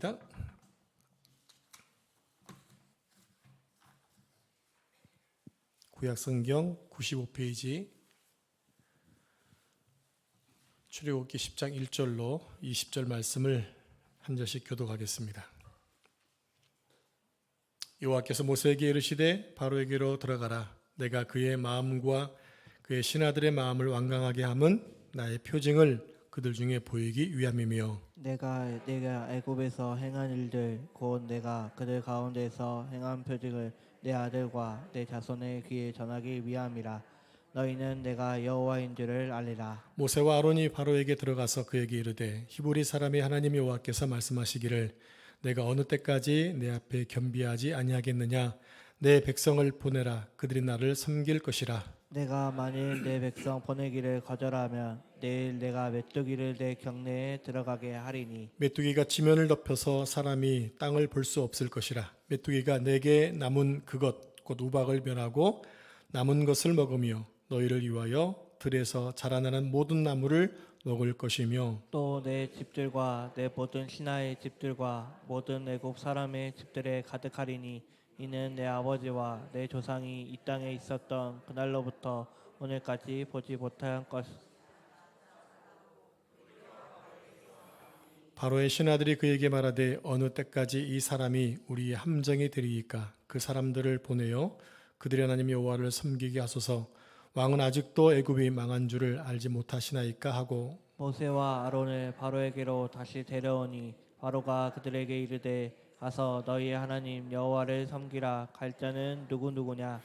하겠습니다. 구약성경 95페이지 출애굽기 10장 1절로 20절 말씀을 한 절씩 교독하겠습니다. 여호와께서 모세에게 이르시되 바로에게로 들어가라. 내가 그의 마음과 그의 신하들의 마음을 완강하게 함은 나의 표징을 그들 중에 보이기 위함이며 내가 애굽에서 행한 일들 곧 내가 그들 가운데서 행한 표징을 내 아들과 내 자손의 귀에 전하기 위함이라. 너희는 내가 여호와인 줄을 알리라. 모세와 아론이 바로에게 들어가서 그에게 이르되 히브리 사람의 하나님 여호와께서 말씀하시기를 내가 어느 때까지 내 앞에 겸비하지 아니하겠느냐. 내 백성을 보내라. 그들이 나를 섬길 것이라. 내가 만일 내 백성 보내기를 거절하면 내일 내가 메뚜기를 내 경내에 들어가게 하리니 메뚜기가 지면을 덮여서 사람이 땅을 볼 수 없을 것이라. 메뚜기가 내게 남은 그것 곧 우박을 멸하고 남은 것을 먹으며 너희를 위하여 들에서 자라나는 모든 나무를 먹을 것이며 또 내 집들과 내 모든 신하의 집들과 모든 애굽 사람의 집들에 가득하리니 이는 내 아버지와 내 조상이 이 땅에 있었던 그날로부터 오늘까지 보지 못한 것. 바로의 신하들이 그에게 말하되 어느 때까지 이 사람이 우리의 함정이 되리이까. 그 사람들을 보내어 그들의 하나님 여호와를 섬기게 하소서. 왕은 아직도 애굽이 망한 줄을 알지 못하시나이까 하고 모세와 아론을 바로에게로 다시 데려오니 바로가 그들에게 이르되 가서 너희의 하나님 여호와를 섬기라. 갈 자는 누구냐.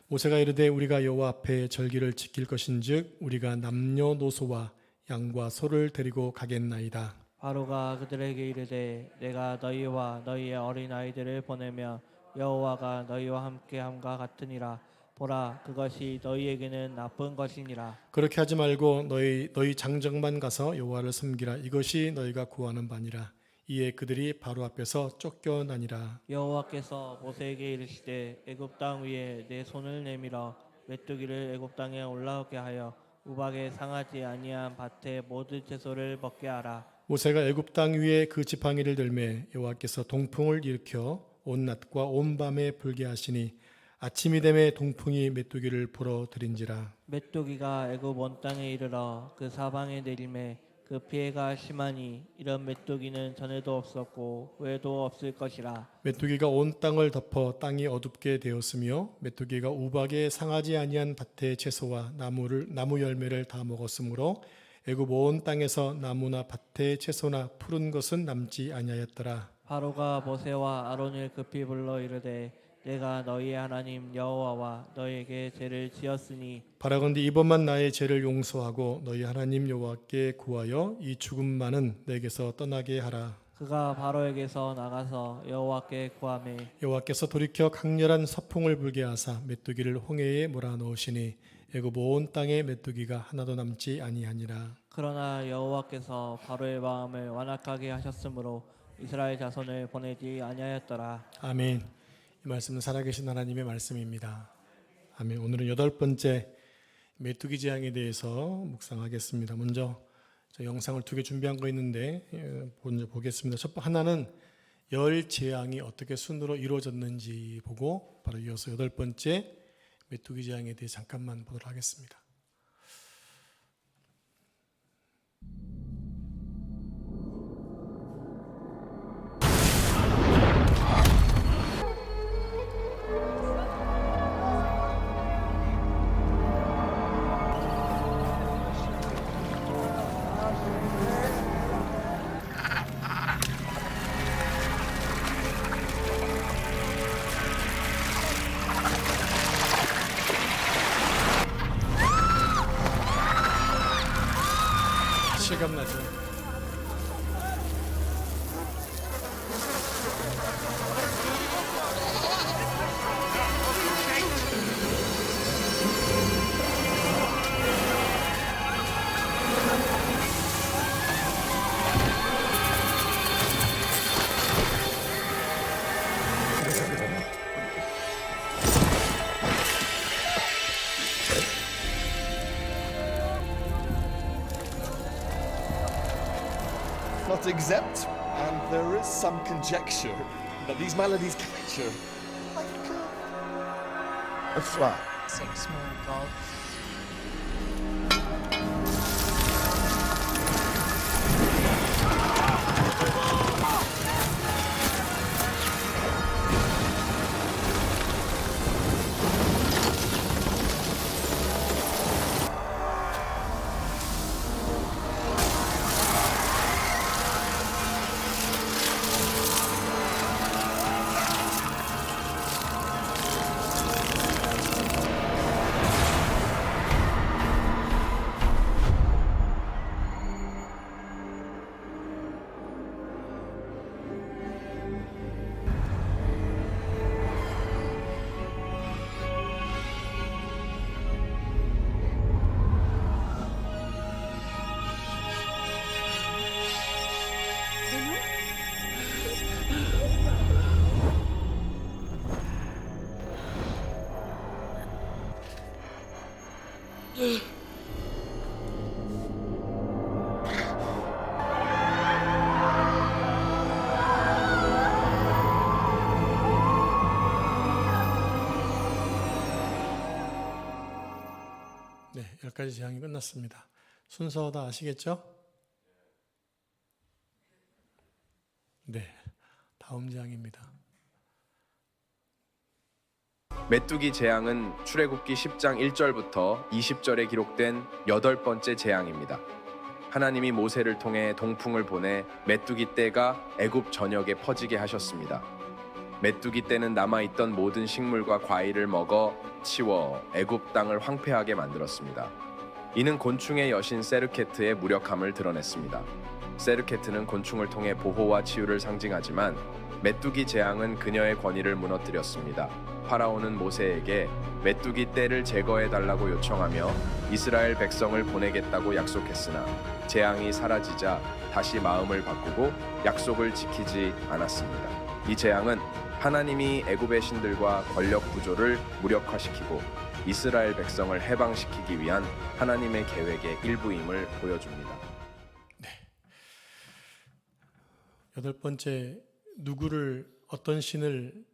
모세가 이르되 우리가 여호와 앞에 절기를 지킬 것인즉 우리가 남녀노소와 양과 소를 데리고 가겠나이다. 바로가 그들에게 이르되 내가 너희와 너희의 어린 아이들을 보내며 여호와가 너희와 함께함과 같으니라. 보라, 그것이 너희에게는 나쁜 것이니라. 그렇게 하지 말고 너희 장정만 가서 여호와를 섬기라. 이것이 너희가 구하는 바니라. 이에 그들이 바로 앞에서 쫓겨나니라. 여호와께서 모세에게 이르시되 애굽 땅 위에 내 손을 내밀어 메뚜기를 애굽 땅에 올라오게 하여 우박에 상하지 아니한 밭의 모든 채소를 먹게 하라. 모세가 애굽 땅 위에 그 지팡이를 들매 여호와께서 동풍을 일으켜 온 낮과 온 밤에 불게 하시니 아침이 되매 동풍이 메뚜기를 불어들인지라. 메뚜기가 애굽 온 땅에 이르러 그 사방에 내림에 그 피해가 심하니 이런 메뚜기는 전에도 없었고 후에도 없을 것이라. 메뚜기가 온 땅을 덮어 땅이 어둡게 되었으며 메뚜기가 우박에 상하지 아니한 밭의 채소와 나무 열매를 다 먹었으므로 애굽 온 땅에서 나무나 밭의 채소나 푸른 것은 남지 아니하였더라. 바로가 모세와 아론을 급히 불러 이르되 내가 너희의 하나님 여호와와 너희에게 죄를 지었으니 바라건대 이번만 나의 죄를 용서하고 너희 하나님 여호와께 구하여 이 죽음만은 내게서 떠나게 하라. 그가 바로에게서 나가서 여호와께 구하매 여호와께서 돌이켜 강렬한 서풍을 불게 하사 메뚜기를 홍해에 몰아넣으시니 애굽 온 땅에 메뚜기가 하나도 남지 아니하니라. 그러나 여호와께서 바로의 마음을 완악하게 하셨으므로 이스라엘 자손을 보내지 아니하였더라. 아멘. 이 말씀은 살아계신 하나님의 말씀입니다. 아멘. 오늘은 8번째 메뚜기 재앙에 대해서 묵상하겠습니다. 먼저 저 영상을 2개 준비한 거 있는데 먼저 보겠습니다. 하나는 열 재앙이 어떻게 순으로 이루어졌는지 보고 바로 이어서 8번째 메뚜기 재앙에 대해 잠깐만 보도록 하겠습니다. 실감나죠? not exempt And there is some conjecture that these melodies capture like a flower. 6 small gods. 네, 10가지 재앙이 끝났습니다. 순서 다 아시겠죠? 네, 다음 재앙입니다. 메뚜기 재앙은 출애굽기 10장 1절부터 20절에 기록된 8번째 재앙입니다. 하나님이 모세를 통해 동풍을 보내 메뚜기 떼가 애굽 전역에 퍼지게 하셨습니다. 메뚜기 떼는 남아있던 모든 식물과 과일을 먹어 치워 애굽 땅을 황폐하게 만들었습니다. 이는 곤충의 여신 세르케트의 무력함을 드러냈습니다. 세르케트는 곤충을 통해 보호와 치유를 상징하지만 메뚜기 재앙은 그녀의 권위를 무너뜨렸습니다. 파라오는 모세에게 메뚜기 떼를 제거해달라고 요청하며 이스라엘 백성을 보내겠다고 약속했으나 재앙이 사라지자 다시 마음을 바꾸고 약속을 지키지 않았습니다. 이 재앙은 하나님이 애굽의 신들과 권력 구조를 무력화시키고 이스라엘 백성을 해방시키기 위한 하나님의 계획의 일부임을 보여줍니다. 여덟 번째, 누구를, 어떤 신을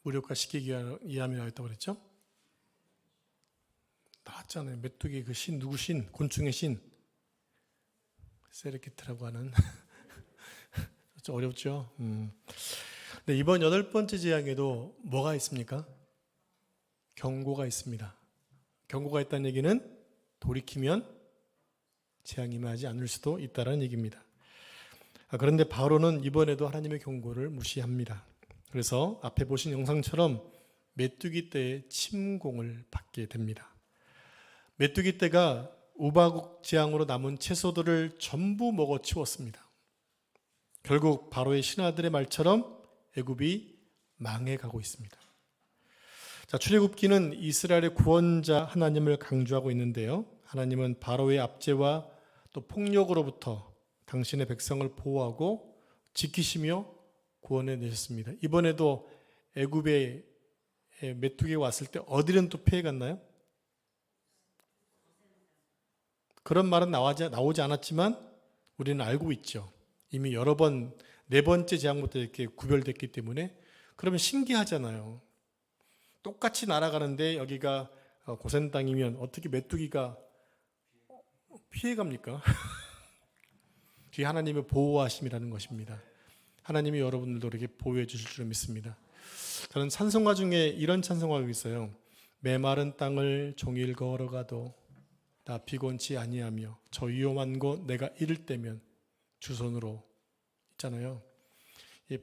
무력화시키기 위함이라고 했다고 그랬죠? 나왔잖아요. 메뚜기 그 신, 누구 신? 곤충의 신. 세르키트라고 하는. 좀 어렵죠? 네, 이번 여덟 번째 재앙에도 뭐가 있습니까? 경고가 있습니다. 경고가 있다는 얘기는 돌이키면 재앙이 임하지 않을 수도 있다는 얘기입니다. 그런데 바로는 이번에도 하나님의 경고를 무시합니다. 그래서 앞에 보신 영상처럼 메뚜기 떼의 침공을 받게 됩니다. 메뚜기 떼가 우바국 재앙으로 남은 채소들을 전부 먹어치웠습니다. 결국 바로의 신하들의 말처럼 애굽이 망해가고 있습니다. 자, 출애굽기는 이스라엘의 구원자 하나님을 강조하고 있는데요. 하나님은 바로의 압제와 또 폭력으로부터 당신의 백성을 보호하고 지키시며 구원해 내셨습니다. 이번에도 애굽에 메뚜기가 왔을 때 어디는 또 피해 갔나요? 그런 말은 나오지 않았지만 우리는 알고 있죠. 이미 여러 번, 네 번째 재앙부터 이렇게 구별됐기 때문에. 그러면 신기하잖아요. 똑같이 날아가는데 여기가 고센 땅이면 어떻게 메뚜기가 피해갑니까? 뒤에 하나님의 보호하심이라는 것입니다. 하나님이 여러분들도 이렇게 보호해 주실 줄 믿습니다. 저는 찬송가 중에 이런 찬송가가 있어요. 메마른 땅을 종일 걸어가도 나 피곤치 아니하며 저 위험한 곳 내가 이를 때면 주 손으로 있잖아요.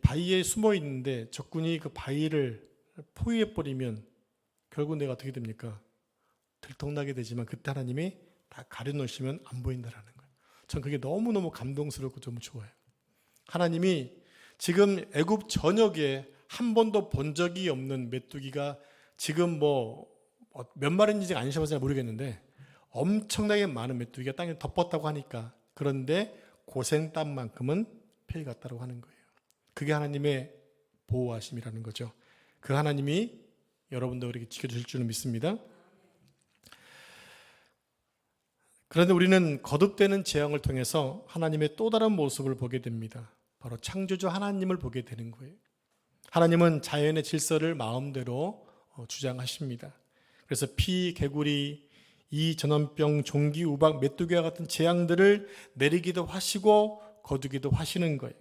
바위에 숨어 있는데 적군이 그 바위를 포위해 버리면 결국 내가 어떻게 됩니까? 들통나게 되지만 그때 하나님이 다 가려놓으시면 안 보인다라는 거예요. 전 그게 너무너무 감동스럽고 좀 좋아요. 하나님이 지금 애굽 전역에 한 번도 본 적이 없는 메뚜기가 지금 몇 마리인지 안 셔봐서 모르겠는데 엄청나게 많은 메뚜기가 땅에 덮었다고 하니까, 그런데 고생 땅만큼은 피해 갔다고 하는 거예요. 그게 하나님의 보호하심이라는 거죠. 그 하나님이 여러분들에게 지켜주실 줄은 믿습니다. 그런데 우리는 거듭되는 재앙을 통해서 하나님의 또 다른 모습을 보게 됩니다. 바로 창조주 하나님을 보게 되는 거예요. 하나님은 자연의 질서를 마음대로 주장하십니다. 그래서 피, 개구리, 이 전염병, 종기, 우박, 메뚜기와 같은 재앙들을 내리기도 하시고 거두기도 하시는 거예요.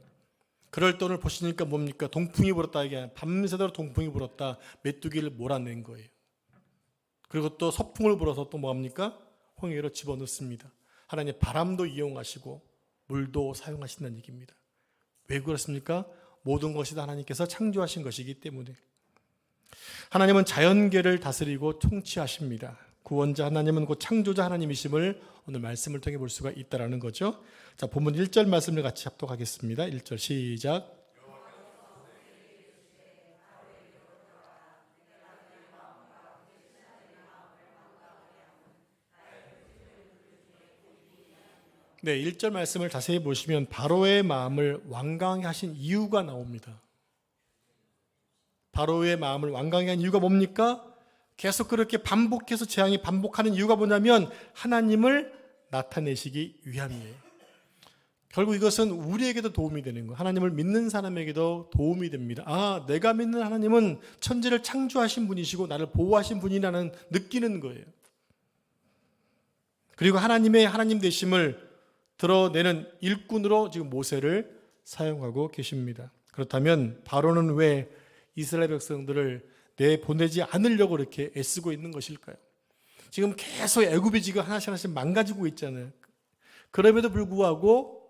그럴 때 오늘 보시니까 뭡니까? 동풍이 불었다. 이게 밤새도록 동풍이 불었다. 메뚜기를 몰아낸 거예요. 그리고 또 서풍을 불어서 또 뭐합니까? 홍해로 집어넣습니다. 하나님 바람도 이용하시고 물도 사용하신다는 얘기입니다. 왜 그렇습니까? 모든 것이 다 하나님께서 창조하신 것이기 때문에. 하나님은 자연계를 다스리고 통치하십니다. 구원자 하나님은 곧 창조자 하나님이심을 오늘 말씀을 통해 볼 수가 있다라는 거죠. 자, 본문 1절 말씀을 같이 합독하겠습니다. 1절 시작. 네, 1절 말씀을 자세히 보시면 바로의 마음을 완강히 하신 이유가 나옵니다. 바로의 마음을 완강히 한 이유가 뭡니까? 계속 그렇게 반복해서 재앙이 반복하는 이유가 뭐냐면 하나님을 나타내시기 위함이에요. 결국 이것은 우리에게도 도움이 되는 거예요. 하나님을 믿는 사람에게도 도움이 됩니다. 아, 내가 믿는 하나님은 천지를 창조하신 분이시고 나를 보호하신 분이라는 느끼는 거예요. 그리고 하나님의 하나님 되심을 드러내는 일꾼으로 지금 모세를 사용하고 계십니다. 그렇다면 바로는 왜 이스라엘 백성들을 내보내지 않으려고 이렇게 애쓰고 있는 것일까요? 지금 계속 애굽이 지금 하나씩 하나씩 망가지고 있잖아요. 그럼에도 불구하고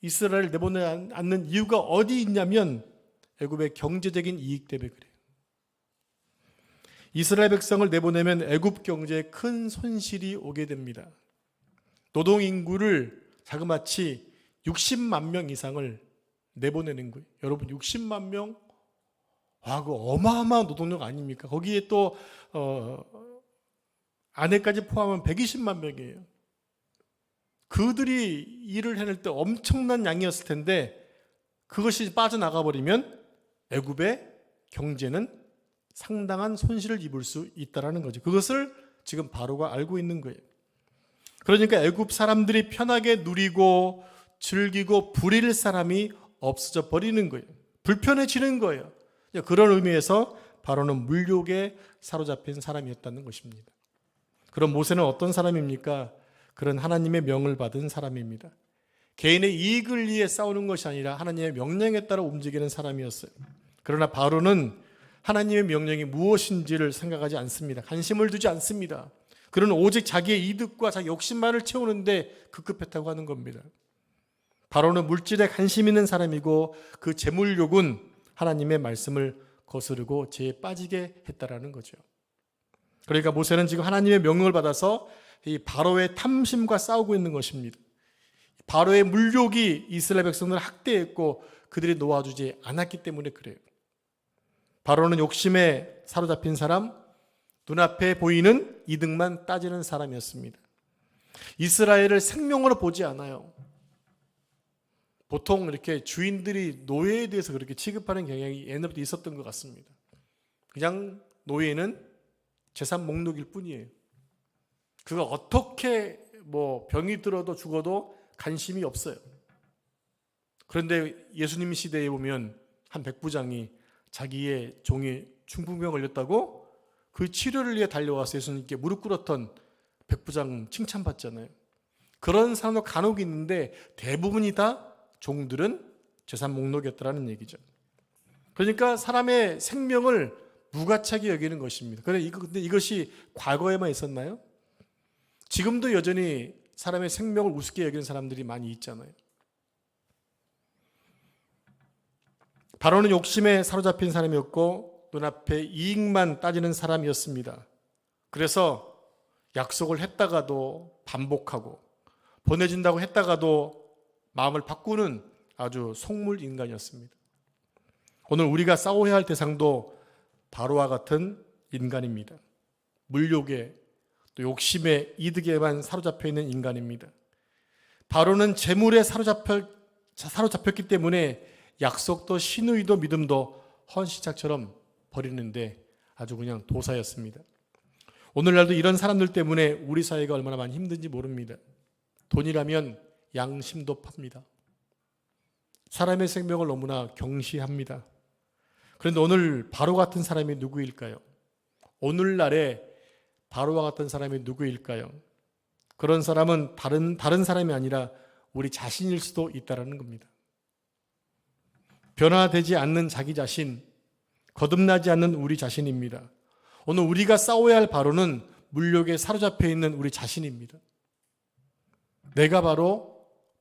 이스라엘을 내보내지 않는 이유가 어디 있냐면 애굽의 경제적인 이익 때문에 그래요. 이스라엘 백성을 내보내면 애굽 경제에 큰 손실이 오게 됩니다. 노동 인구를 자그마치 60만 명 이상을 내보내는 거예요. 여러분 60만 명? 와, 그 어마어마한 노동력 아닙니까? 거기에 또 아내까지 포함하면 120만 명이에요. 그들이 일을 해낼 때 엄청난 양이었을 텐데 그것이 빠져나가 버리면 애굽의 경제는 상당한 손실을 입을 수 있다는 거죠. 그것을 지금 바로가 알고 있는 거예요. 그러니까 애굽 사람들이 편하게 누리고 즐기고 부릴 사람이 없어져 버리는 거예요. 불편해지는 거예요. 그런 의미에서 바로는 물욕에 사로잡힌 사람이었다는 것입니다. 그럼 모세는 어떤 사람입니까? 그런 하나님의 명을 받은 사람입니다. 개인의 이익을 위해 싸우는 것이 아니라 하나님의 명령에 따라 움직이는 사람이었어요. 그러나 바로는 하나님의 명령이 무엇인지를 생각하지 않습니다. 관심을 두지 않습니다. 그는 오직 자기의 이득과 자기 욕심만을 채우는데 급급했다고 하는 겁니다. 바로는 물질에 관심 있는 사람이고 그 재물욕은 하나님의 말씀을 거스르고 죄에 빠지게 했다라는 거죠. 그러니까 모세는 지금 하나님의 명령을 받아서 이 바로의 탐심과 싸우고 있는 것입니다. 바로의 물욕이 이스라엘 백성들을 학대했고 그들이 놓아주지 않았기 때문에 그래요. 바로는 욕심에 사로잡힌 사람, 눈앞에 보이는 이득만 따지는 사람이었습니다. 이스라엘을 생명으로 보지 않아요. 보통 이렇게 주인들이 노예에 대해서 그렇게 취급하는 경향이 옛날부터 있었던 것 같습니다. 그냥 노예는 재산 목록일 뿐이에요. 그가 어떻게 병이 들어도 죽어도 관심이 없어요. 그런데 예수님 시대에 보면 한 백부장이 자기의 종이 중풍병 걸렸다고 그 치료를 위해 달려와서 예수님께 무릎 꿇었던 백부장 칭찬받잖아요. 그런 사람도 간혹 있는데 대부분이 다 종들은 재산 목록이었다라는 얘기죠. 그러니까 사람의 생명을 무가치하게 여기는 것입니다. 근데 이것이 과거에만 있었나요? 지금도 여전히 사람의 생명을 우습게 여기는 사람들이 많이 있잖아요. 바로는 욕심에 사로잡힌 사람이었고 눈앞에 이익만 따지는 사람이었습니다. 그래서 약속을 했다가도 반복하고 보내준다고 했다가도 마음을 바꾸는 아주 속물 인간이었습니다. 오늘 우리가 싸워야 할 대상도 바로와 같은 인간입니다. 물욕에 또 욕심에 이득에만 사로잡혀 있는 인간입니다. 바로는 재물에 사로잡혔기 때문에 약속도 신의도 믿음도 헌신짝처럼 버리는데 아주 그냥 도사였습니다. 오늘날도 이런 사람들 때문에 우리 사회가 얼마나 많이 힘든지 모릅니다. 돈이라면 양심도 팝니다. 사람의 생명을 너무나 경시합니다. 그런데 오늘 바로 같은 사람이 누구일까요? 오늘날에 바로와 같은 사람이 누구일까요? 그런 사람은 다른 사람이 아니라 우리 자신일 수도 있다는 겁니다. 변화되지 않는 자기 자신, 거듭나지 않는 우리 자신입니다. 오늘 우리가 싸워야 할 바로는 물욕에 사로잡혀 있는 우리 자신입니다. 내가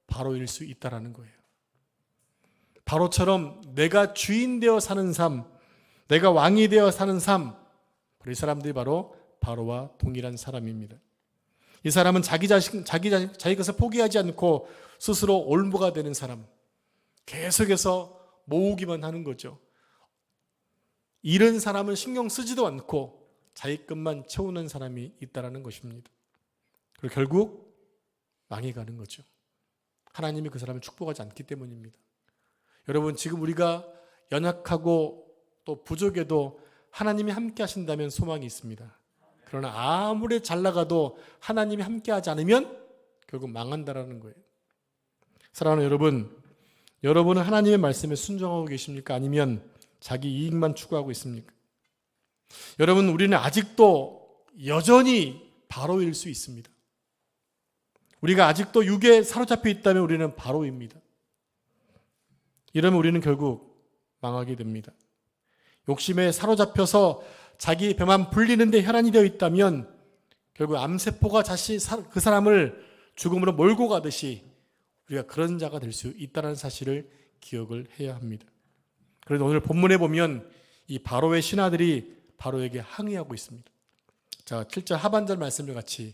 바로일 수 있다는 거예요. 바로처럼 내가 주인 되어 사는 삶, 내가 왕이 되어 사는 삶, 이 사람들이 바로 바로와 동일한 사람입니다. 이 사람은 자기 것을 포기하지 않고 스스로 올무가 되는 사람, 계속해서 모으기만 하는 거죠. 잃은 사람은 신경 쓰지도 않고 자기 것만 채우는 사람이 있다는 것입니다. 그리고 결국 망해가는 거죠. 하나님이 그 사람을 축복하지 않기 때문입니다. 여러분, 지금 우리가 연약하고 또 부족해도 하나님이 함께 하신다면 소망이 있습니다. 그러나 아무리 잘 나가도 하나님이 함께 하지 않으면 결국 망한다라는 거예요. 사랑하는 여러분, 여러분은 하나님의 말씀에 순종하고 계십니까? 아니면 자기 이익만 추구하고 있습니까? 여러분, 우리는 아직도 여전히 바로일 수 있습니다. 우리가 아직도 육에 사로잡혀 있다면 우리는 바로입니다. 이러면 우리는 결국 망하게 됩니다. 욕심에 사로잡혀서 자기 배만 불리는데 혈안이 되어 있다면 결국 암세포가 그 사람을 죽음으로 몰고 가듯이 우리가 그런 자가 될 수 있다는 사실을 기억을 해야 합니다. 그래서 오늘 본문에 보면 이 바로의 신하들이 바로에게 항의하고 있습니다. 자, 7절 하반절 말씀을 같이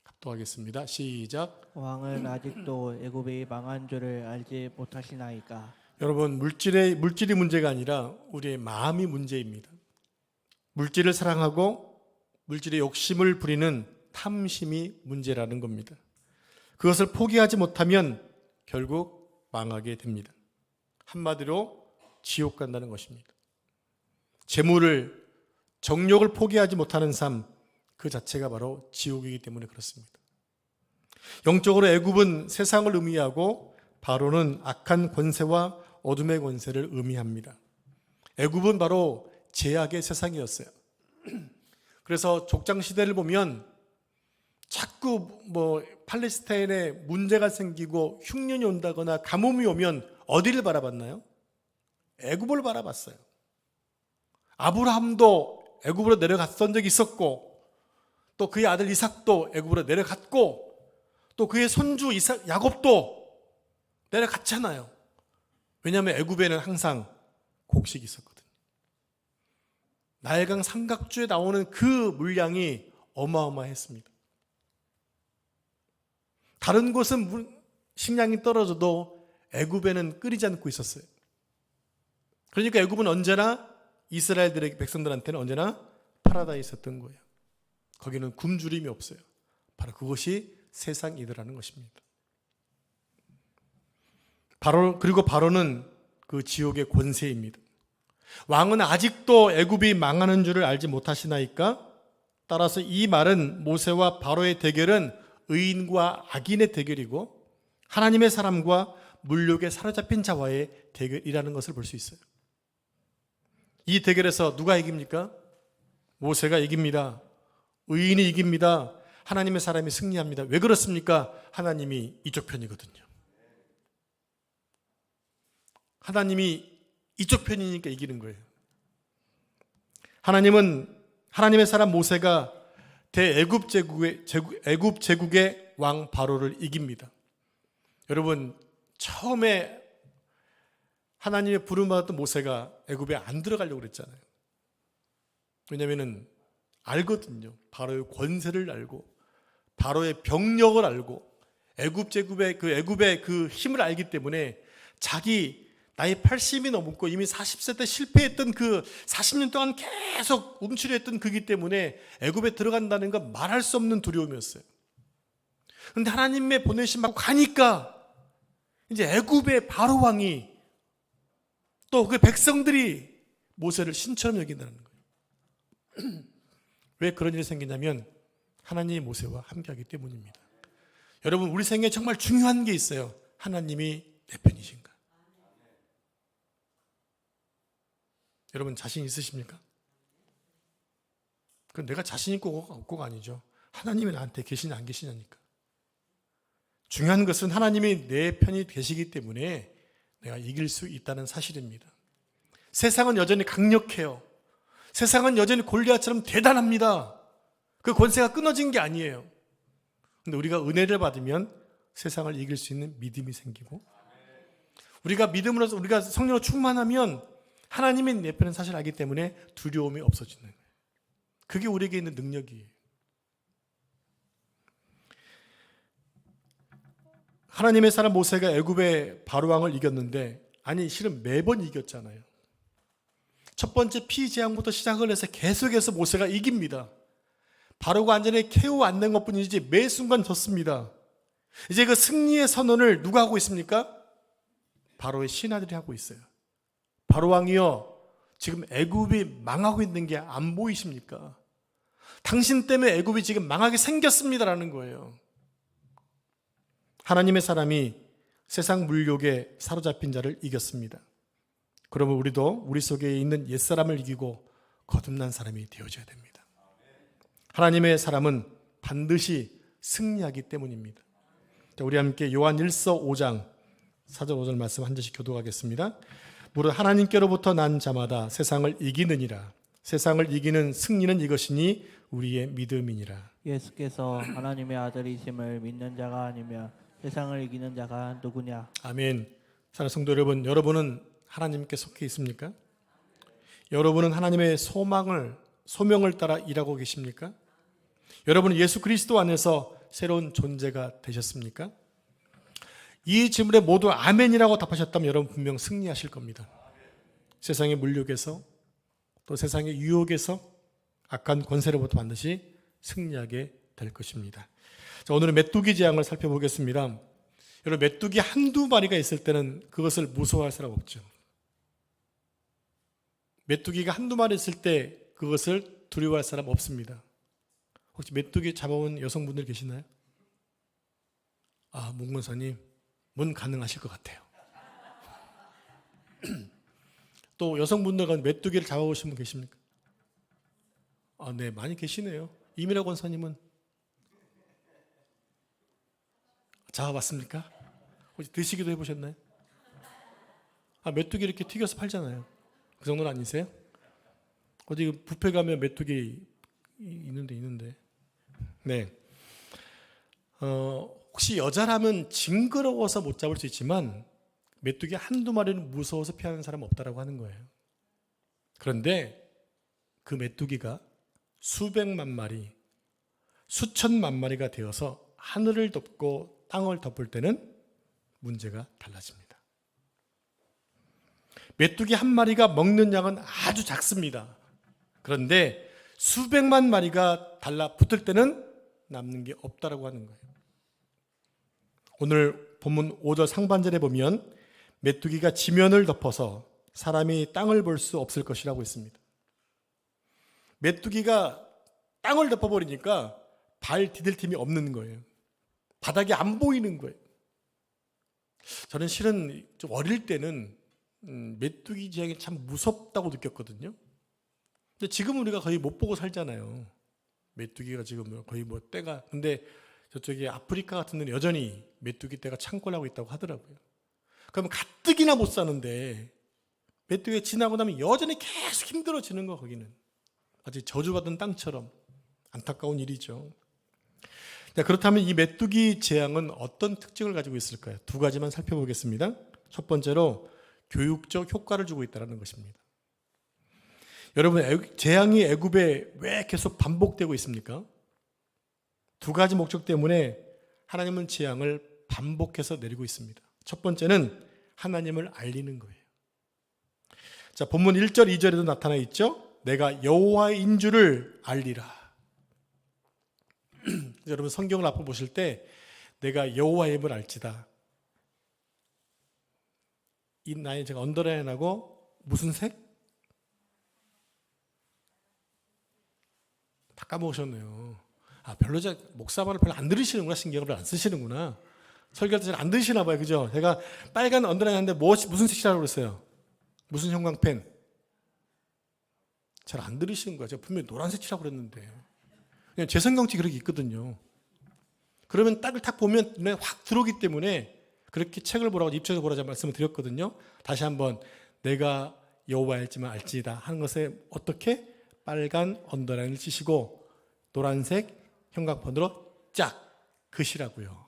합독하겠습니다. 시작. 왕은 아직도 애굽이 망한 줄을 알지 못하시나이까. 여러분, 물질이 문제가 아니라 우리의 마음이 문제입니다. 물질을 사랑하고 물질의 욕심을 부리는 탐심이 문제라는 겁니다. 그것을 포기하지 못하면 결국 망하게 됩니다. 한마디로 지옥 간다는 것입니다. 재물을, 정욕을 포기하지 못하는 삶, 그 자체가 바로 지옥이기 때문에 그렇습니다. 영적으로 애굽은 세상을 의미하고 바로는 악한 권세와 어둠의 권세를 의미합니다. 애굽은 바로 제약의 세상이었어요. 그래서 족장시대를 보면 자꾸 팔레스타인에 문제가 생기고 흉년이 온다거나 가뭄이 오면 어디를 바라봤나요? 애굽을 바라봤어요. 아브라함도 애굽으로 내려갔던 적이 있었고, 또 그의 아들 이삭도 애굽으로 내려갔고, 또 그의 손주 야곱도 내려갔잖아요. 왜냐하면 애굽에는 항상 곡식이 있었거든요. 나일강 삼각주에 나오는 그 물량이 어마어마했습니다. 다른 곳은 식량이 떨어져도 애굽에는 끓이지 않고 있었어요. 그러니까 애굽은 언제나 이스라엘들의 백성들한테는 언제나 파라다이스였던 거예요. 거기는 굶주림이 없어요. 바로 그것이 세상이더라는 것입니다. 그리고 바로는 그 지옥의 권세입니다. 왕은 아직도 애굽이 망하는 줄을 알지 못하시나이까? 따라서 이 말은 모세와 바로의 대결은 의인과 악인의 대결이고 하나님의 사람과 물욕에 사로잡힌 자와의 대결이라는 것을 볼 수 있어요. 이 대결에서 누가 이깁니까? 모세가 이깁니다. 의인이 이깁니다. 하나님의 사람이 승리합니다. 왜 그렇습니까? 하나님이 이쪽 편이거든요. 하나님이 이쪽 편이니까 이기는 거예요. 하나님은 하나님의 사람 모세가 애굽 제국의 왕 바로를 이깁니다. 여러분, 처음에 하나님의 부름 받았던 모세가 애굽에 안 들어가려고 그랬잖아요. 왜냐하면 알거든요. 바로의 권세를 알고 바로의 병력을 알고 애굽의 그 힘을 알기 때문에 자기 나이 80이 넘었고 이미 40세 때 실패했던 그 40년 동안 계속 움츠려했던 그기 때문에 애굽에 들어간다는 건 말할 수 없는 두려움이었어요. 그런데 하나님의 보내심 받고 가니까 이제 애굽의 바로 왕이 또 그 백성들이 모세를 신처럼 여긴다는 거예요. 왜 그런 일이 생기냐면 하나님이 모세와 함께하기 때문입니다. 여러분, 우리 생애에 정말 중요한 게 있어요. 하나님이 내 편이신가? 여러분 자신 있으십니까? 그건 내가 자신 있고 없고가 아니죠. 하나님이 나한테 계시냐 안 계시냐니까. 중요한 것은 하나님이 내 편이 되시기 때문에 내가 이길 수 있다는 사실입니다. 세상은 여전히 강력해요. 세상은 여전히 골리앗처럼 대단합니다. 그 권세가 끊어진 게 아니에요. 근데 우리가 은혜를 받으면 세상을 이길 수 있는 믿음이 생기고, 우리가 믿음으로서 우리가 성령으로 충만하면 하나님이 내 편은 사실 알기 때문에 두려움이 없어지는 거예요. 그게 우리에게 있는 능력이에요. 하나님의 사람 모세가 애굽의 바로왕을 이겼는데, 아니 실은 매번 이겼잖아요. 첫 번째 피제왕부터 시작을 해서 계속해서 모세가 이깁니다. 바로가 완전히 KO 안 된 것뿐이지 매 순간 졌습니다. 이제 그 승리의 선언을 누가 하고 있습니까? 바로의 신하들이 하고 있어요. 바로왕이여, 지금 애굽이 망하고 있는 게 안 보이십니까? 당신 때문에 애굽이 지금 망하게 생겼습니다라는 거예요. 하나님의 사람이 세상 물욕에 사로잡힌 자를 이겼습니다. 그러면 우리도 우리 속에 있는 옛사람을 이기고 거듭난 사람이 되어져야 됩니다. 하나님의 사람은 반드시 승리하기 때문입니다. 자, 우리 함께 요한 1서 5장 4절 5절 말씀 한 절씩 교독하겠습니다. 무릇 하나님께로부터 난 자마다 세상을 이기느니라. 세상을 이기는 승리는 이것이니 우리의 믿음이니라. 예수께서 하나님의 아들이심을 믿는 자가 아니면 세상을 이기는 자가 누구냐? 아멘. 사랑하는 성도 여러분, 여러분은 하나님께 속해 있습니까? 여러분은 하나님의 소명을 따라 일하고 계십니까? 여러분은 예수 그리스도 안에서 새로운 존재가 되셨습니까? 이 질문에 모두 아멘이라고 답하셨다면 여러분 분명 승리하실 겁니다. 세상의 물욕에서 또 세상의 유혹에서 악한 권세로부터 반드시 승리하게 될 것입니다. 자, 오늘은 메뚜기 재앙을 살펴보겠습니다. 여러분, 메뚜기 한두 마리가 있을 때는 그것을 무서워할 사람 없죠. 메뚜기가 한두 마리 있을 때 그것을 두려워할 사람 없습니다. 혹시 메뚜기 잡아온 여성분들 계시나요? 아, 목문사님, 뭔 가능하실 것 같아요. 또 여성분들 가운데 메뚜기를 잡아오신 분 계십니까? 아, 네, 많이 계시네요. 이미라 권사님은 잡아봤습니까? 혹시 드시기도 해보셨나요? 아, 메뚜기 이렇게 튀겨서 팔잖아요. 그 정도는 아니세요? 어디 뷔페 가면 메뚜기 있는데. 네. 혹시 여자라면 징그러워서 못 잡을 수 있지만 메뚜기 한두 마리는 무서워서 피하는 사람은 없다라고 하는 거예요. 그런데 그 메뚜기가 수백만 마리, 수천만 마리가 되어서 하늘을 덮고 땅을 덮을 때는 문제가 달라집니다. 메뚜기 한 마리가 먹는 양은 아주 작습니다. 그런데 수백만 마리가 달라붙을 때는 남는 게 없다라고 하는 거예요. 오늘 본문 5절 상반절에 보면 메뚜기가 지면을 덮어서 사람이 땅을 볼 수 없을 것이라고 했습니다. 메뚜기가 땅을 덮어버리니까 발 디딜 틈이 없는 거예요. 바닥이 안 보이는 거예요. 저는 실은 좀 어릴 때는 메뚜기 재앙이 참 무섭다고 느꼈거든요. 근데 지금 우리가 거의 못 보고 살잖아요. 메뚜기가 지금 거의 뭐 때가, 근데 저쪽에 아프리카 같은 데는 여전히 메뚜기 떼가 창궐하고 있다고 하더라고요. 그러면 가뜩이나 못 사는데 메뚜기가 지나고 나면 여전히 계속 힘들어지는 거, 거기는. 마치 저주받은 땅처럼 안타까운 일이죠. 자, 그렇다면 이 메뚜기 재앙은 어떤 특징을 가지고 있을까요? 두 가지만 살펴보겠습니다. 첫 번째로 교육적 효과를 주고 있다는 것입니다. 여러분, 재앙이 애굽에 왜 계속 반복되고 있습니까? 두 가지 목적 때문에 하나님은 재앙을 반복해서 내리고 있습니다. 첫 번째는 하나님을 알리는 거예요. 자, 본문 1절, 2절에도 나타나 있죠? 내가 여호와인 줄을 알리라. 여러분, 성경을 앞으로 보실 때 내가 여호와의 힘을 알지다. 이 라인 제가 언더라인하고 무슨 색? 까먹으셨네요. 별로 목사 말을 별로 안 들으시는구나. 신경을 별로 안 쓰시는구나. 설교할 때 잘 안 들으시나 봐요. 그죠? 제가 빨간 언더라인 하는데 무슨 색이라고 그랬어요? 무슨 형광펜? 잘 안 들으시는 거야. 제가 분명히 노란색 칠하고 그랬는데. 그냥 제 성경책 그렇게 있거든요. 그러면 딱을 탁 보면 눈에 확 들어오기 때문에 그렇게 책을 보라고 입장에서 보라고 말씀을 드렸거든요. 다시 한번 내가 여호와일지만 알지이다 하는 것에 어떻게 빨간 언더라인을 치시고 노란색 형광펜으로 쫙 그시라고요.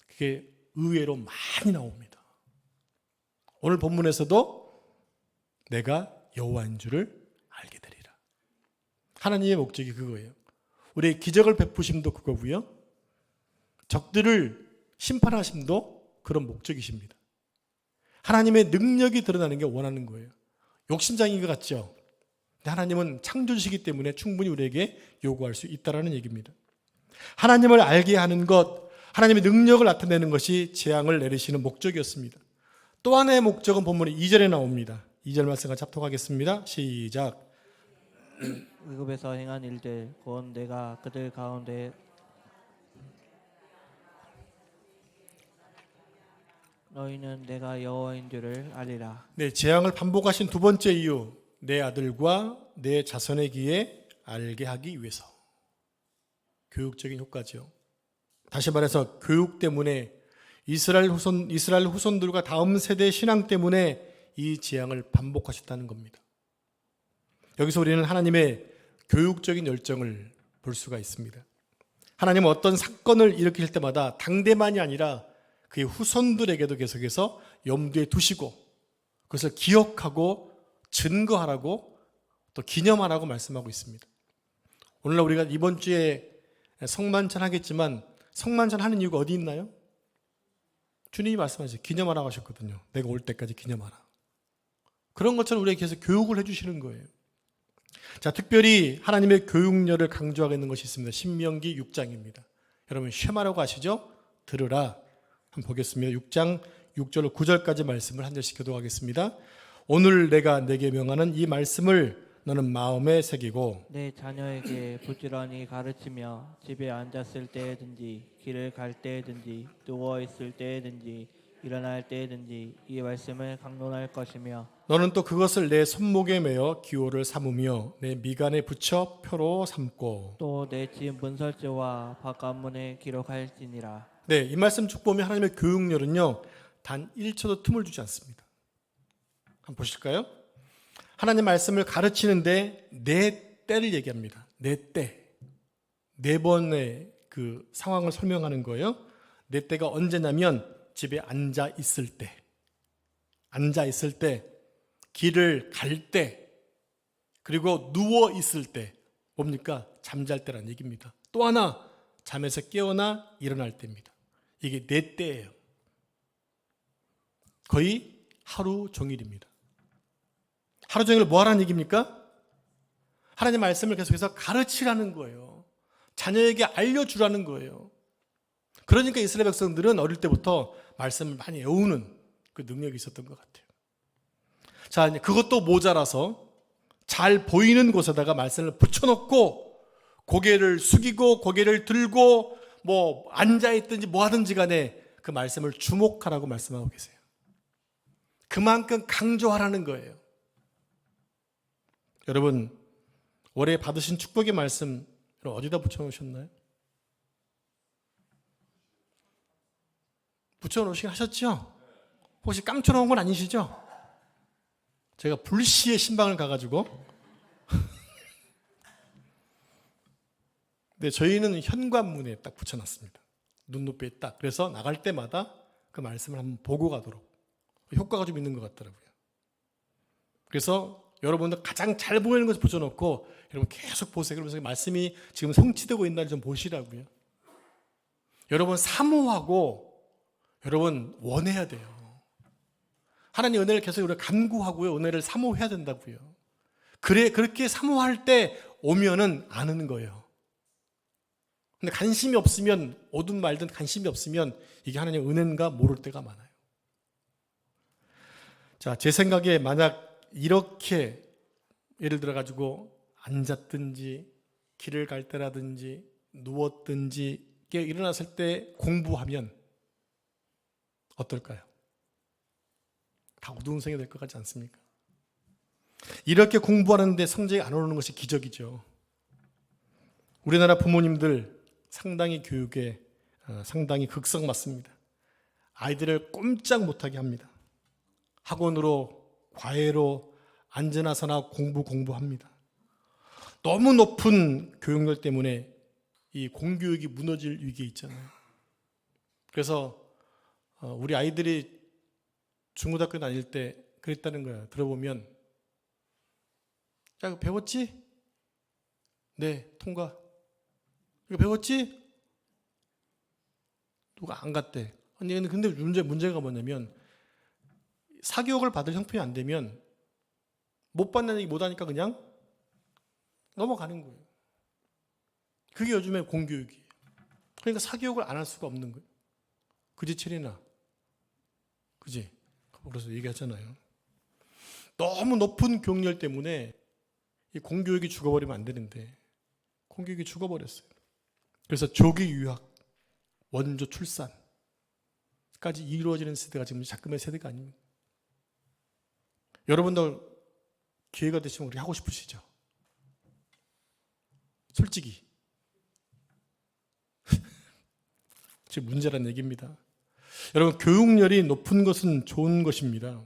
그게 의외로 많이 나옵니다. 오늘 본문에서도 내가 여호와인 줄을 알게 되리라. 하나님의 목적이 그거예요. 우리의 기적을 베푸심도 그거고요. 적들을 심판하심도 그런 목적이십니다. 하나님의 능력이 드러나는 게 원하는 거예요. 욕심장인 것 같죠? 근데 하나님은 창조주시기 때문에 충분히 우리에게 요구할 수 있다는 얘기입니다. 하나님을 알게 하는 것, 하나님의 능력을 나타내는 것이 재앙을 내리시는 목적이었습니다. 또 하나의 목적은 본문의 2절에 나옵니다. 2절 말씀과 잡독하겠습니다. 시작. 애굽에서 행한 일들 곧 내가 그들 가운데 너희는 내가 여호와인 줄을 알리라. 네, 재앙을 반복하신 두 번째 이유, 내 아들과 내 자손의 귀에 알게 하기 위해서. 교육적인 효과죠. 다시 말해서 교육 때문에 이스라엘 후손들과 다음 세대 신앙 때문에 이 재앙을 반복하셨다는 겁니다. 여기서 우리는 하나님의 교육적인 열정을 볼 수가 있습니다. 하나님은 어떤 사건을 일으킬 때마다 당대만이 아니라 그의 후손들에게도 계속해서 염두에 두시고 그것을 기억하고 증거하라고 또 기념하라고 말씀하고 있습니다. 오늘날 우리가 이번 주에 성만찬 하겠지만 성만찬 하는 이유가 어디 있나요? 주님이 말씀하셨어요. 기념하라고 하셨거든요. 내가 올 때까지 기념하라. 그런 것처럼 우리에게 계속 교육을 해주시는 거예요. 자, 특별히 하나님의 교육열을 강조하고 있는 것이 있습니다. 신명기 6장입니다. 여러분 쉐마라고 아시죠? 들으라. 한번 보겠습니다. 6장 6절로 9절까지 말씀을 한 절씩 교독하겠습니다. 오늘 내가 내게 명하는 이 말씀을 너는 마음에 새기고 내 자녀에게 부지런히 가르치며 집에 앉았을 때든지 길을 갈 때든지 누워 있을 때든지 일어날 때든지 이 말씀을 강론할 것이며 너는 또 그것을 내 손목에 매어 기호를 삼으며 내 미간에 붙여 표로 삼고 또 내 집 문설주와 바깥문에 기록할지니라. 네, 이 말씀 쭉 보면 하나님의 교육열은요 단 1초도 틈을 주지 않습니다. 한번 보실까요? 하나님 말씀을 가르치는데 내 때를 얘기합니다. 내 때. 네 번의 그 상황을 설명하는 거예요. 내 때가 언제냐면 집에 앉아 있을 때. 앉아 있을 때, 길을 갈 때, 그리고 누워 있을 때. 뭡니까? 잠잘 때라는 얘기입니다. 또 하나, 잠에서 깨어나 일어날 때입니다. 이게 내 때예요. 거의 하루 종일입니다. 하루 종일 뭐 하라는 얘기입니까? 하나님 말씀을 계속해서 가르치라는 거예요. 자녀에게 알려주라는 거예요. 그러니까 이스라엘 백성들은 어릴 때부터 말씀을 많이 외우는 그 능력이 있었던 것 같아요. 자, 그것도 모자라서 잘 보이는 곳에다가 말씀을 붙여놓고 고개를 숙이고 고개를 들고 뭐 앉아있든지 뭐 하든지 간에 그 말씀을 주목하라고 말씀하고 계세요. 그만큼 강조하라는 거예요. 여러분, 올해 받으신 축복의 말씀 어디다 붙여놓으셨나요? 붙여놓으시긴 하셨죠? 혹시 깜쳐놓은 건 아니시죠? 제가 불시에 신방을 가가지고 근데 저희는 현관문에 딱 붙여놨습니다. 눈높이에 딱. 그래서 나갈 때마다 그 말씀을 한번 보고 가도록 효과가 좀 있는 것 같더라고요. 그래서 여러분들 가장 잘 보이는 것을 붙여놓고 여러분 계속 보세요. 그러면서 말씀이 지금 성취되고 있나를 좀 보시라고요. 여러분 사모하고 여러분 원해야 돼요. 하나님 은혜를 계속 우리가 간구하고요. 은혜를 사모해야 된다고요. 그렇게 사모할 때 오면은 아는 거예요. 근데 관심이 없으면 오든 말든 관심이 없으면 이게 하나님의 은혜인가 모를 때가 많아요. 자, 제 생각에 만약 이렇게 예를 들어 가지고 앉았든지 길을 갈 때라든지 누웠든지 깨어 일어났을 때 공부하면 어떨까요? 다 어두운 생이 될 것 같지 않습니까? 이렇게 공부하는데 성적이 안 오르는 것이 기적이죠. 우리나라 부모님들 상당히 교육에 상당히 극성 맞습니다. 아이들을 꼼짝 못하게 합니다. 학원으로, 과외로 앉으나서나 공부합니다. 너무 높은 교육열 때문에 이 공교육이 무너질 위기에 있잖아요. 그래서 우리 아이들이 중고등학교 다닐 때 그랬다는 거야. 들어보면 야, 이거 배웠지? 네, 통과. 이거 배웠지? 누가 안 갔대. 아니, 근데 문제가 뭐냐면 사교육을 받을 형편이 안 되면 못 받는 얘기 못 하니까 그냥 넘어가는 거예요. 그게 요즘에 공교육이에요. 그러니까 사교육을 안 할 수가 없는 거예요. 그지, 체리나? 그지? 그래서 얘기하잖아요. 너무 높은 교육열 때문에 이 공교육이 죽어버리면 안 되는데 공교육이 죽어버렸어요. 그래서 조기 유학, 원조 출산까지 이루어지는 세대가 지금 작금의 세대가 아닙니다. 여러분들 기회가 되시면 우리 하고 싶으시죠? 솔직히 지금 문제란 얘기입니다. 여러분, 교육열이 높은 것은 좋은 것입니다.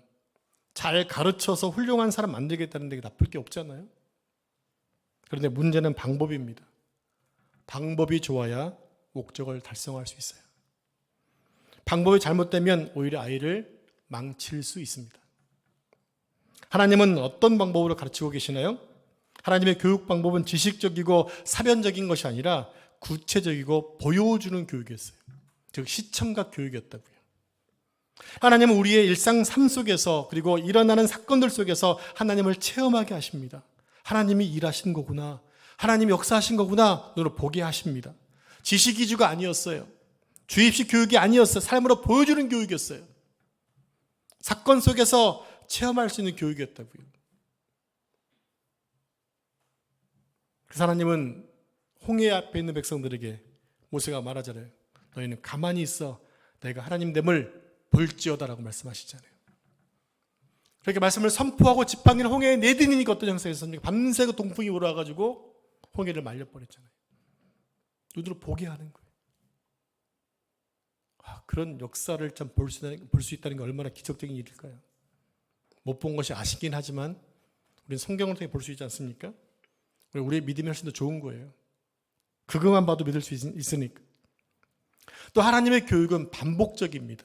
잘 가르쳐서 훌륭한 사람 만들겠다는 데 나쁠 게 없잖아요. 그런데 문제는 방법입니다. 방법이 좋아야 목적을 달성할 수 있어요. 방법이 잘못되면 오히려 아이를 망칠 수 있습니다. 하나님은 어떤 방법으로 가르치고 계시나요? 하나님의 교육 방법은 지식적이고 사변적인 것이 아니라 구체적이고 보여주는 교육이었어요. 즉 시청각 교육이었다고요. 하나님은 우리의 일상 삶 속에서 그리고 일어나는 사건들 속에서 하나님을 체험하게 하십니다. 하나님이 일하신 거구나. 하나님이 역사하신 거구나. 눈으로 보게 하십니다. 지식 위주가 아니었어요. 주입식 교육이 아니었어요. 삶으로 보여주는 교육이었어요. 사건 속에서 체험할 수 있는 교육이었다고요. 그래서 하나님은 홍해 앞에 있는 백성들에게 모세가 말하잖아요. 너희는 가만히 있어 내가 하나님 됨을 볼지어다라고 말씀하시잖아요. 그렇게 말씀을 선포하고 지팡이를 홍해에 내디니까 어떤 형상이 있었습니까? 밤새 그 동풍이 불어와가지고 홍해를 말려버렸잖아요. 눈으로 보게 하는 거예요. 그런 역사를 참 볼 수 있다는 게 얼마나 기적적인 일일까요? 못 본 것이 아쉽긴 하지만 우리는 성경을 통해 볼 수 있지 않습니까? 우리의 믿음이 훨씬 더 좋은 거예요. 그것만 봐도 믿을 수 있으니까. 또 하나님의 교육은 반복적입니다.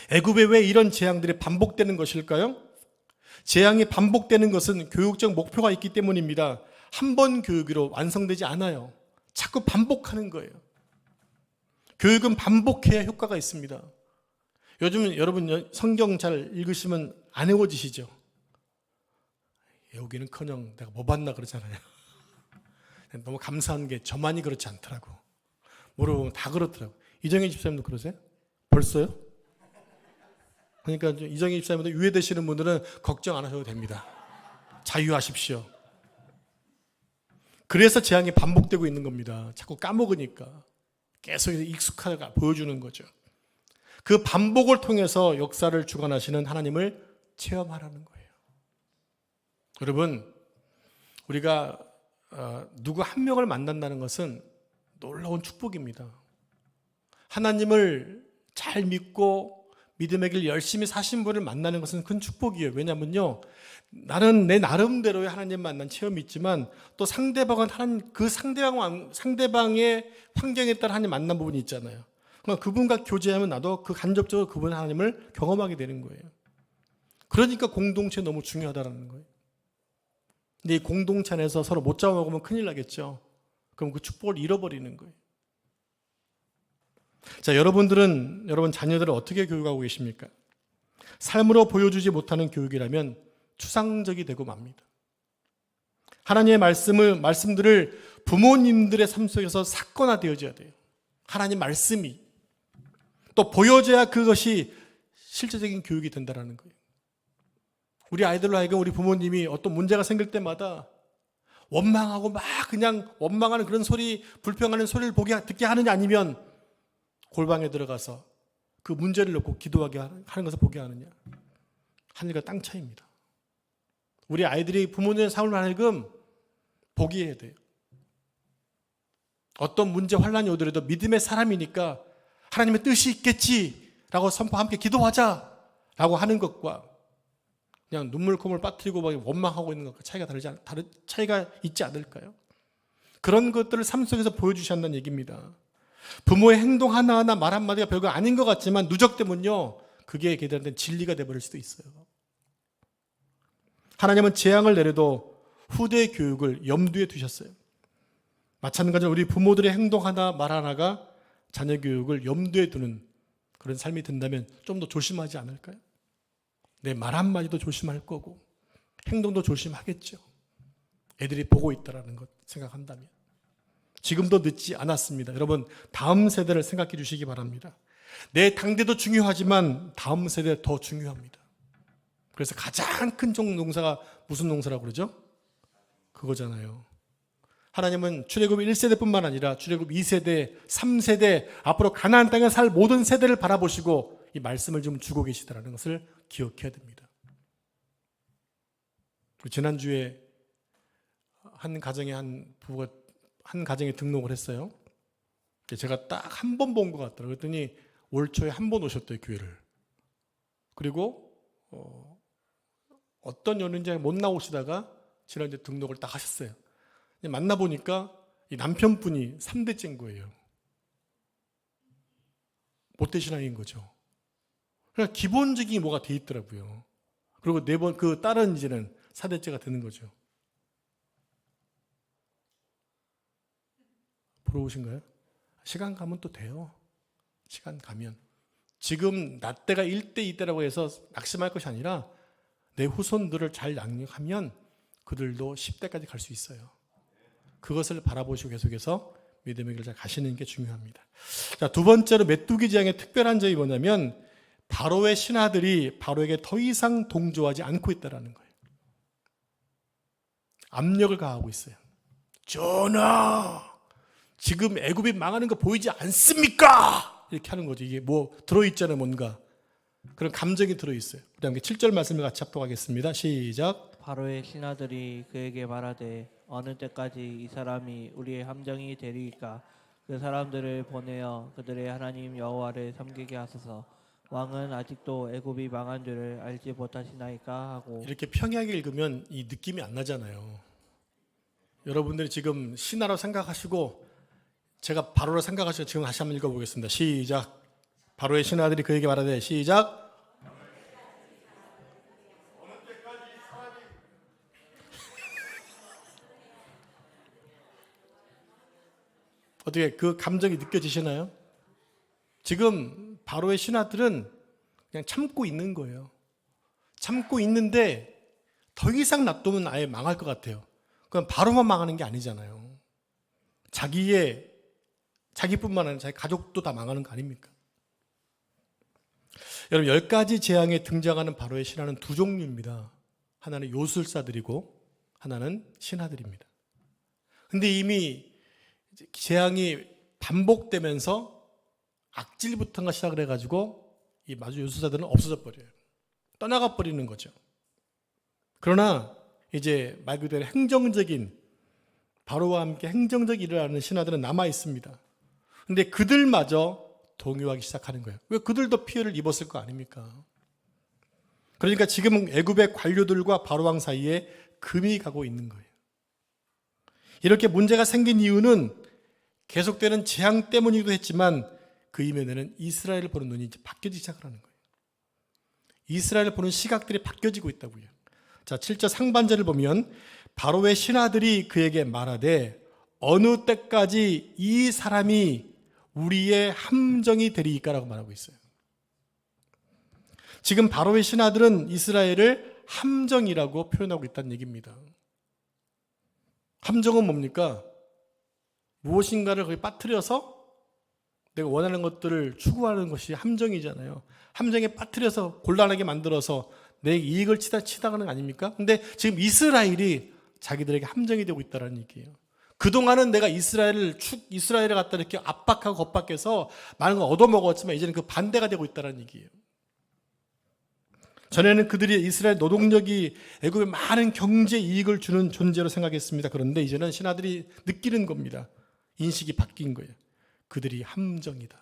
애굽에 왜 이런 재앙들이 반복되는 것일까요? 재앙이 반복되는 것은 교육적 목표가 있기 때문입니다. 한 번 교육으로 완성되지 않아요. 자꾸 반복하는 거예요. 교육은 반복해야 효과가 있습니다. 요즘 여러분 성경 잘 읽으시면 안 외워지시죠? 외우기는커녕 내가 뭐 봤나 그러잖아요. 너무 감사한 게 저만이 그렇지 않더라고. 물어보면 다 그렇더라고. 이정희 집사님도 그러세요? 벌써요? 그러니까 이정희 집사님도 유예되시는 분들은 걱정 안 하셔도 됩니다. 자유하십시오. 그래서 재앙이 반복되고 있는 겁니다. 자꾸 까먹으니까 계속 익숙하게 보여주는 거죠. 그 반복을 통해서 역사를 주관하시는 하나님을 체험하라는 거예요. 여러분, 우리가 누구 한 명을 만난다는 것은 놀라운 축복입니다. 하나님을 잘 믿고 믿음의 길 열심히 사신 분을 만나는 것은 큰 축복이에요. 왜냐면요, 나는 내 나름대로의 하나님 만난 체험이 있지만 또 상대방은 하나님, 그 상대방의 환경에 따라 하나님 만난 부분이 있잖아요. 그러니까 그분과 교제하면 나도 그 간접적으로 그분 하나님을 경험하게 되는 거예요. 그러니까 공동체 너무 중요하다는 거예요. 근데 이 공동체 안에서 서로 못 잡아먹으면 큰일 나겠죠. 그럼 그 축복을 잃어버리는 거예요. 자, 여러분들은 여러분 자녀들을 어떻게 교육하고 계십니까? 삶으로 보여주지 못하는 교육이라면 추상적이 되고 맙니다. 하나님의 말씀들을 부모님들의 삶 속에서 사건화되어져야 돼요. 하나님 말씀이 또 보여져야 그것이 실제적인 교육이 된다는 거예요. 우리 아이들로 하여금 우리 부모님이 어떤 문제가 생길 때마다 원망하고 막 그냥 원망하는 그런 소리, 불평하는 소리를 듣게 하느냐, 아니면 골방에 들어가서 그 문제를 놓고 기도하게 하는 것을 보게 하느냐. 하늘과 땅 차이입니다. 우리 아이들이 부모님의 삶을 하여금 보게 해야 돼요. 어떤 문제, 환란이 오더라도 믿음의 사람이니까 하나님의 뜻이 있겠지라고 선포 함께 기도하자라고 하는 것과 그냥 눈물 콧물 빠뜨리고 막 원망하고 있는 것과 차이가 있지 않을까요? 그런 것들을 삶 속에서 보여주셔야 한다는 얘기입니다. 부모의 행동 하나하나 말 한마디가 별거 아닌 것 같지만 누적되면요, 그게 걔들한테는 진리가 돼버릴 수도 있어요. 하나님은 재앙을 내려도 후대의 교육을 염두에 두셨어요. 마찬가지로 우리 부모들의 행동 하나 말 하나가 자녀 교육을 염두에 두는 그런 삶이 된다면 좀 더 조심하지 않을까요? 내 말 한마디도 조심할 거고 행동도 조심하겠죠. 애들이 보고 있다는 것 생각한다면. 지금도 늦지 않았습니다. 여러분, 다음 세대를 생각해 주시기 바랍니다. 내 당대도 중요하지만 다음 세대 더 중요합니다. 그래서 가장 큰 농사가 무슨 농사라고 그러죠? 그거잖아요. 하나님은 출애굽 1세대뿐만 아니라 출애굽 2세대, 3세대, 앞으로 가나안 땅에 살 모든 세대를 바라보시고 이 말씀을 좀 주고 계시다는 것을 기억해야 됩니다. 지난주에 한 가정에 한 부부가 한 가정에 등록을 했어요. 제가 딱 한 번 본 것 같더라고요. 그랬더니 올 초에 한 번 오셨대요, 교회를. 그리고 어떤 연인지 못 나오시다가 지난주에 등록을 딱 하셨어요. 만나보니까 이 남편분이 3대째인 거예요. 모태신앙인 거죠. 그러니까 기본적인 뭐가 돼 있더라고요. 그리고 그 딸은 이제는 4대째가 되는 거죠. 부러우신가요? 시간 가면 또 돼요. 시간 가면. 지금 나 때가 1대 2대라고 해서 낙심할 것이 아니라 내 후손들을 잘 양육하면 그들도 10대까지 갈 수 있어요. 그것을 바라보시고 계속해서 믿음의 길을 잘 가시는 게 중요합니다. 자, 두 번째로 메뚜기 재앙의 특별한 점이 뭐냐면 바로의 신하들이 바로에게 더 이상 동조하지 않고 있다는 거예요. 압력을 가하고 있어요. 전하, 지금 애굽이 망하는 거 보이지 않습니까? 이렇게 하는 거죠. 이게 뭐 들어있잖아요, 뭔가. 그런 감정이 들어있어요. 그 다음에 7절 말씀을 같이 합독하겠습니다. 시작. 바로의 신하들이 그에게 말하되 어느 때까지 이 사람이 우리의 함정이 되리이까? 그 사람들을 보내어 그들의 하나님 여호와를 섬기게 하소서. 왕은 아직도 애굽이 망한 줄을 알지 못하시나이까 하고. 이렇게 평이하게 읽으면 이 느낌이 안 나잖아요. 여러분들이 지금 신하로 생각하시고 제가 바로로 생각하시고 지금 다시 한번 읽어보겠습니다. 시작. 바로의 신하들이 그에게 말하되 시작. 어떻게 그 감정이 느껴지시나요? 지금 바로의 신하들은 그냥 참고 있는 거예요. 참고 있는데 더 이상 놔두면 아예 망할 것 같아요. 그럼 바로만 망하는 게 아니잖아요. 자기뿐만 아니라 자기 가족도 다 망하는 거 아닙니까? 여러분, 10가지 재앙에 등장하는 바로의 신하는 두 종류입니다. 하나는 요술사들이고 하나는 신하들입니다. 근데 이미 재앙이 반복되면서 악질부터가 시작을 해가지고 이 마주 요술사들은 없어져 버려요. 떠나가 버리는 거죠. 그러나 이제 말 그대로 행정적인 바로와 함께 행정적 일을 하는 신하들은 남아 있습니다. 근데 그들마저 동요하기 시작하는 거예요. 왜 그들도 피해를 입었을 거 아닙니까? 그러니까 지금 애굽의 관료들과 바로왕 사이에 금이 가고 있는 거예요. 이렇게 문제가 생긴 이유는 계속되는 재앙 때문이기도 했지만 그 이면에는 이스라엘을 보는 눈이 이제 바뀌기 시작을 하는 거예요. 이스라엘을 보는 시각들이 바뀌어지고 있다고요. 자, 7절 상반절을 보면 바로의 신하들이 그에게 말하되 어느 때까지 이 사람이 우리의 함정이 되리이까라고 말하고 있어요. 지금 바로의 신하들은 이스라엘을 함정이라고 표현하고 있다는 얘기입니다. 함정은 뭡니까? 무엇인가를 거기 빠뜨려서 내가 원하는 것들을 추구하는 것이 함정이잖아요. 함정에 빠뜨려서 곤란하게 만들어서 내 이익을 치다가는 거 아닙니까? 근데 지금 이스라엘이 자기들에게 함정이 되고 있다는 얘기예요. 그동안은 내가 이스라엘을 갖다 이렇게 압박하고 겁박해서 많은 걸 얻어먹었지만 이제는 그 반대가 되고 있다는 얘기예요. 전에는 그들이 이스라엘 노동력이 애굽에 많은 경제 이익을 주는 존재로 생각했습니다. 그런데 이제는 신하들이 느끼는 겁니다. 인식이 바뀐 거예요. 그들이 함정이다.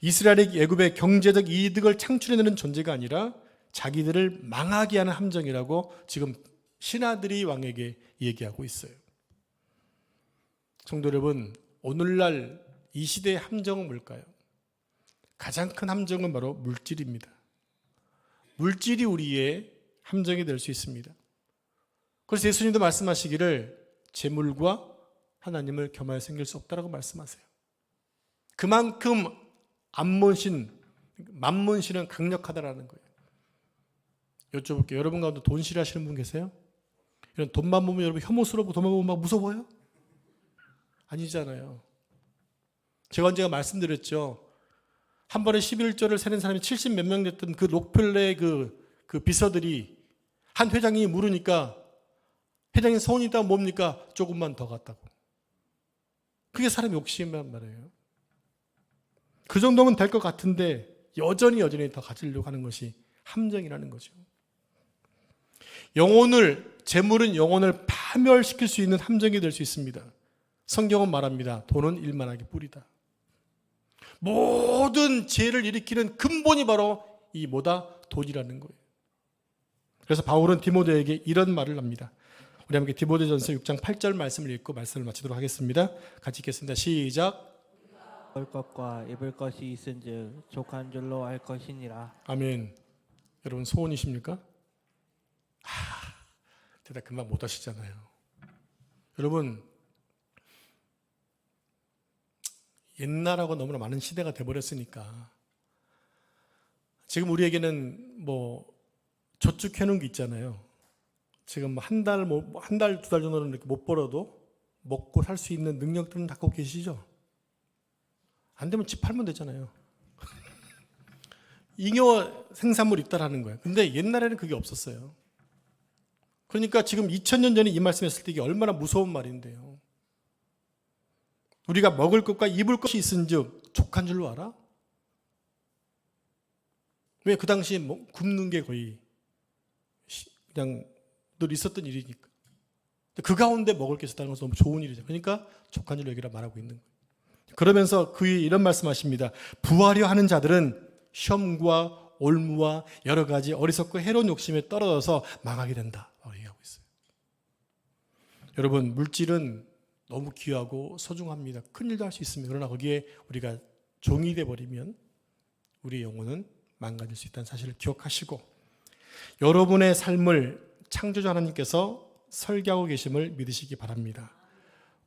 이스라엘이 애굽의 경제적 이득을 창출해내는 존재가 아니라 자기들을 망하게 하는 함정이라고 지금 신하들이 왕에게 얘기하고 있어요. 성도 여러분, 오늘날 이 시대의 함정은 뭘까요? 가장 큰 함정은 바로 물질입니다. 물질이 우리의 함정이 될 수 있습니다. 그래서 예수님도 말씀하시기를 재물과 하나님을 겸하여 생길 수 없다라고 말씀하세요. 그만큼 만문신은 강력하다라는 거예요. 여쭤볼게요. 여러분 가운데 돈 싫어하시는 분 계세요? 이런 돈만 보면 여러분 혐오스럽고 돈만 보면 막 무서워요? 아니잖아요. 제가 언제가 말씀드렸죠. 한 번에 11조를 세는 사람이 70 몇 명 됐던 그 록펠레 그 비서들이 한 회장이 물으니까 회장님 소원이 있다면 뭡니까? 조금만 더 갖다고. 그게 사람 욕심이란 말이에요. 그 정도면 될 것 같은데 여전히 더 가지려고 하는 것이 함정이라는 거죠. 재물은 영혼을 파멸시킬 수 있는 함정이 될 수 있습니다. 성경은 말합니다. 돈은 일만하게 뿌리다. 모든 죄를 일으키는 근본이 바로 이 돈이라는 거예요. 그래서 바울은 디모데에게 이런 말을 합니다. 우리 함께 디모데전서 6장 8절 말씀을 읽고 말씀을 마치도록 하겠습니다. 같이 읽겠습니다. 시작. 먹을 것과 입을 것이 있은즉 족한 줄로 알 것이니라. 아멘. 여러분 소원이십니까? 대답 금방 못 하시잖아요. 여러분 옛날하고 너무나 많은 시대가 돼버렸으니까 지금 우리에게는 저축해 놓은 게 있잖아요. 지금 한 달, 두 달 정도는 이렇게 못 벌어도 먹고 살 수 있는 능력들은 갖고 계시죠? 안 되면 집 팔면 되잖아요. 잉여 생산물 있다라는 거예요. 근데 옛날에는 그게 없었어요. 그러니까 지금 2000년 전에 이 말씀했을 때 이게 얼마나 무서운 말인데요. 우리가 먹을 것과 입을 것이 있은즉 족한 줄로 알아? 왜? 그 당시에 굶는 게 거의 그냥 늘 있었던 일이니까. 그 가운데 먹을 게 있었다는 것은 너무 좋은 일이죠. 그러니까 족한 줄로 여기라 말하고 있는 거예요. 그러면서 그의 이런 말씀하십니다. 부하려 하는 자들은 시험과 올무와 여러 가지 어리석고 해로운 욕심에 떨어져서 망하게 된다. 얘기하고 있어요. 여러분, 물질은 너무 귀하고 소중합니다. 큰일도 할 수 있습니다. 그러나 거기에 우리가 종이 되어버리면 우리의 영혼은 망가질 수 있다는 사실을 기억하시고 여러분의 삶을 창조주 하나님께서 설계하고 계심을 믿으시기 바랍니다.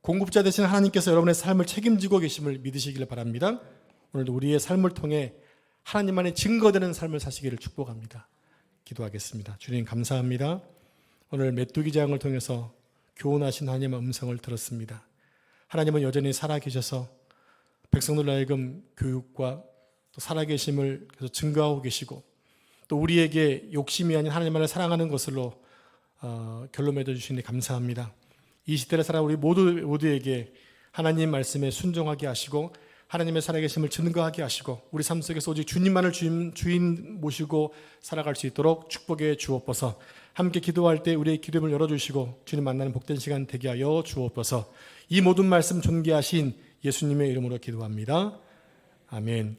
공급자 되신 하나님께서 여러분의 삶을 책임지고 계심을 믿으시기를 바랍니다. 오늘도 우리의 삶을 통해 하나님만의 증거되는 삶을 사시기를 축복합니다. 기도하겠습니다. 주님 감사합니다. 오늘 메뚜기 재앙을 통해서 교훈하신 하나님의 음성을 들었습니다. 하나님은 여전히 살아계셔서 백성들 하여금 교육과 또 살아계심을 계속 증거하고 계시고 또 우리에게 욕심이 아닌 하나님만을 사랑하는 것으로 결론 맺어주시니 감사합니다. 이 시대를 살아 우리 모두에게 하나님 말씀에 순종하게 하시고 하나님의 살아계심을 증거하게 하시고 우리 삶 속에서 오직 주님만을 주인 모시고 살아갈 수 있도록 축복해 주옵소서. 함께 기도할 때 우리의 기도문을 열어주시고 주님 만나는 복된 시간 되게 하여 주옵소서. 이 모든 말씀 존귀하신 예수님의 이름으로 기도합니다. 아멘.